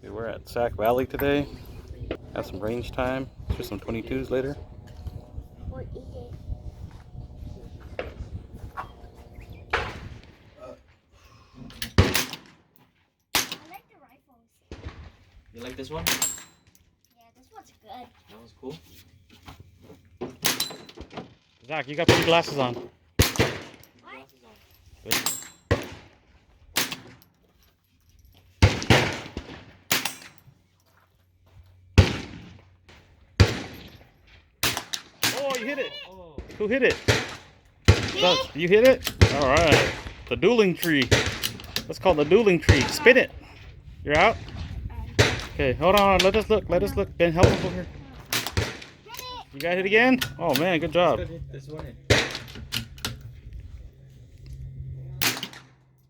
Okay, we're at Sac Valley today. Have some range time. Let's do some 22s later. What is it? I like the rifles. You like this one? Yeah, this one's good. That one's cool. Zach, you got pretty glasses on. Glasses on. Good. Oh, you hit it. Oh. Who hit it? Doug, you hit it? All right. The dueling tree. That's called the dueling tree. Spin it. You're out? Okay, hold on. Let us look. Let us look. Ben, help us over here. You got it again? Oh, man. Good job. This one.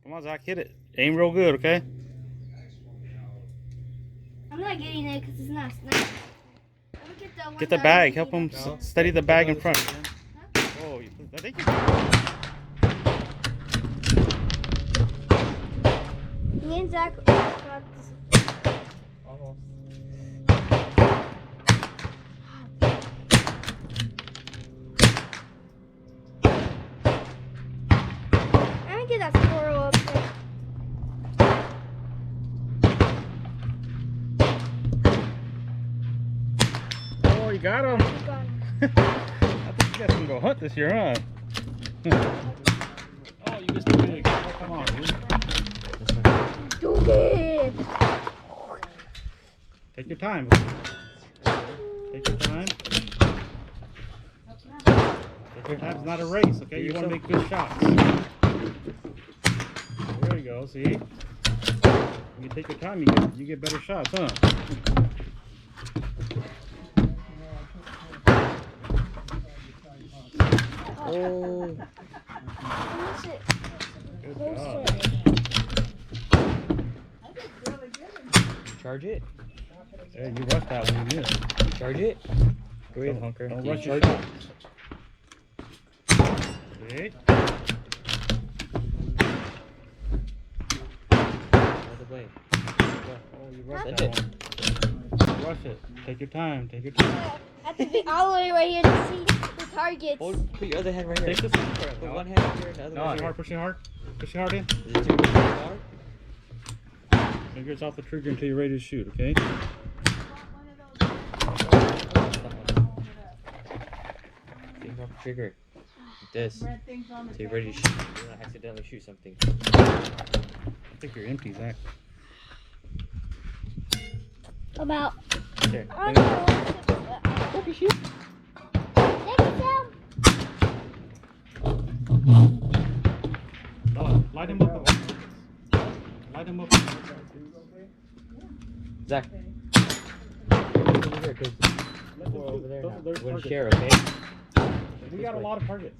Come on, Zach. Hit it. Aim real good, okay? I'm not getting it because it's not snapped. Get the bag. Help him steady the bag in front. Oh, I think you Me and Zach got this. Almost. I'm gonna get that squirrel up there. Oh, you got him. You got him. I think you guys can go hunt this year, huh? Oh, you missed the big. Oh, come on, dude. Do it. Take your time. Take your time. Take your time. It's not a race, okay? You want to make good shots. There you go. See? When you take your time, you get better shots, huh? Oh. Miss it. Good Closer. job. Charge it. Yeah, you rushed that one. You missed. Charge it. Go ahead, Don't- hunker. don't Yeah, rush your charge it. See? Out of the way. Oh, you rushed Send that it. one. Rush it. Take your time. Take your time. I have to be all the way right here to see the targets. Put your other hand right here. Take this Put one hand up here, the other one Pushing here. hard, pushing hard. Pushing hard in. Is it too hard? Fingers off the trigger until you're ready to shoot, okay? Finger off the trigger. Like this. So you're ready to shoot. You're not accidentally shoot something. I think you're empty, Zach. About. There. I Let don't me- know. Don't be shoot. No, light him up. Light him up. Zach. Over here, 'cause we're over there now. We're gonna share, okay? We got a lot of targets.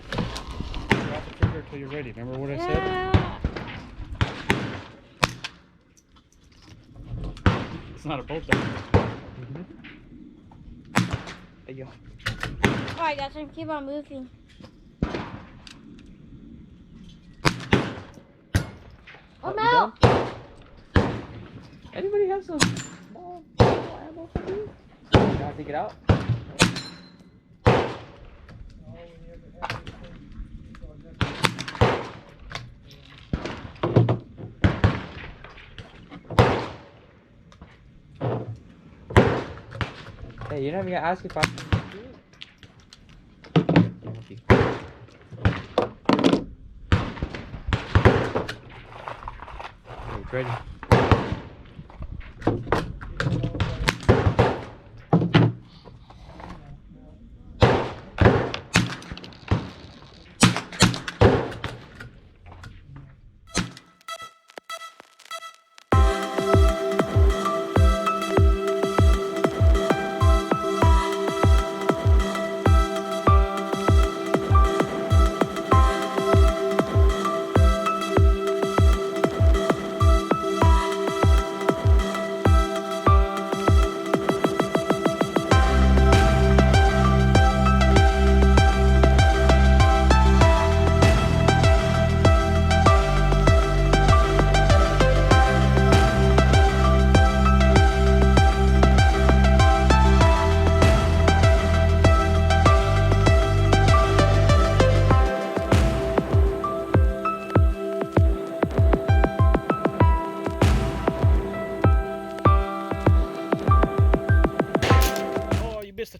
Drop the trigger until you're ready. Remember what I said? Yeah. It's not a bolt gun. Hey, yo. Alright guys, I'm keep on moving. I'm You out. done? Anybody have some small ammo for me? You gotta take it out. Hey, you're not even gonna ask if I can do it? Thank you. Okay, it's ready.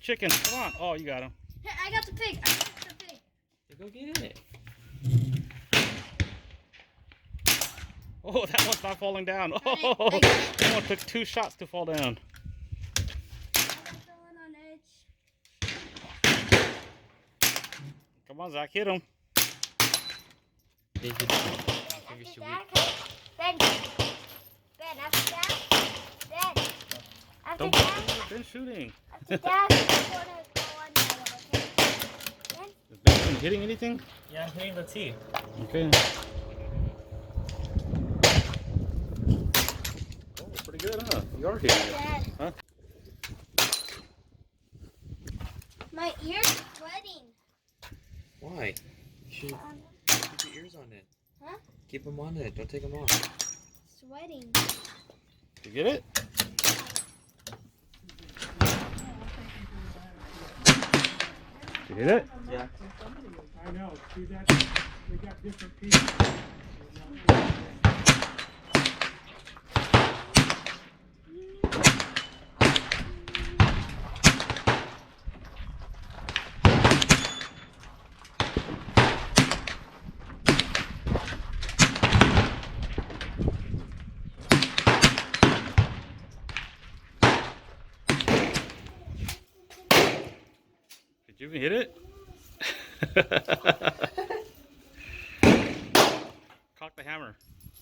chicken. Come on. Oh, you got him. Here, I got the pig. I got the pig. Go get it. Oh, that one's not falling down. I Oh, got it. that one took 2 shots to fall down. I got the one on edge. Come on, Zach, hit him. They hit you. Fingers too weak. Ben, after that, Ben, after Don't that, been shooting. after that, I'm gonna go on the other, okay? Ben? Has Ben been hitting anything? Yeah, I'm hitting the tee. Okay. Oh, pretty good, huh? You are hitting it. Dad. Huh? My ear's sweating. Why? You should Um, keep your ears on it. Huh? Keep them on it. Don't take them off. Sweating. You get it? You hit it? Yeah. I know. See that? They got different pieces. Did you even hit it? Cock the hammer.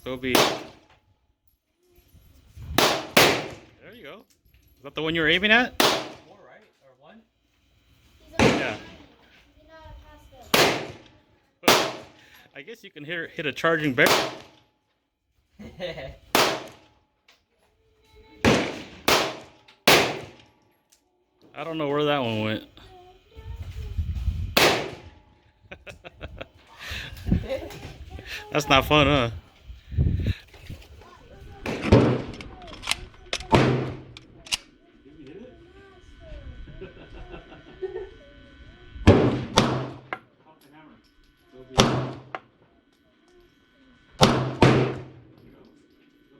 So it'll be. There you go. Is that the one you were aiming at? 4, right? Or 1? Yeah. You're not past it. I guess you can hit a charging bear. I don't know where that one went. That's not fun, huh?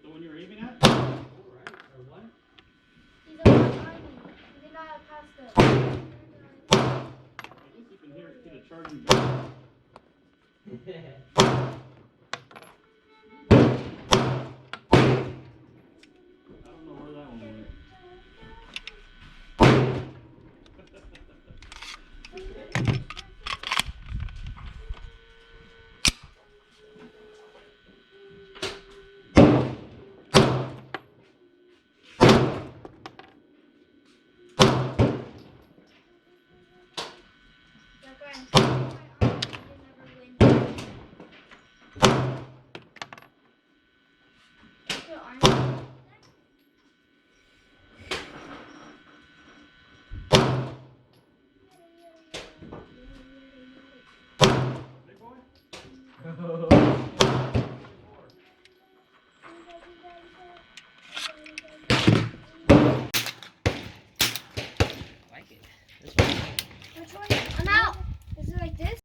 The one you were aiming at? He's a tiny. You're not past it. I guess you can hit a charging bear. I don't know where that one went. Like I'm my arm, you never win. Your arm. Big boy?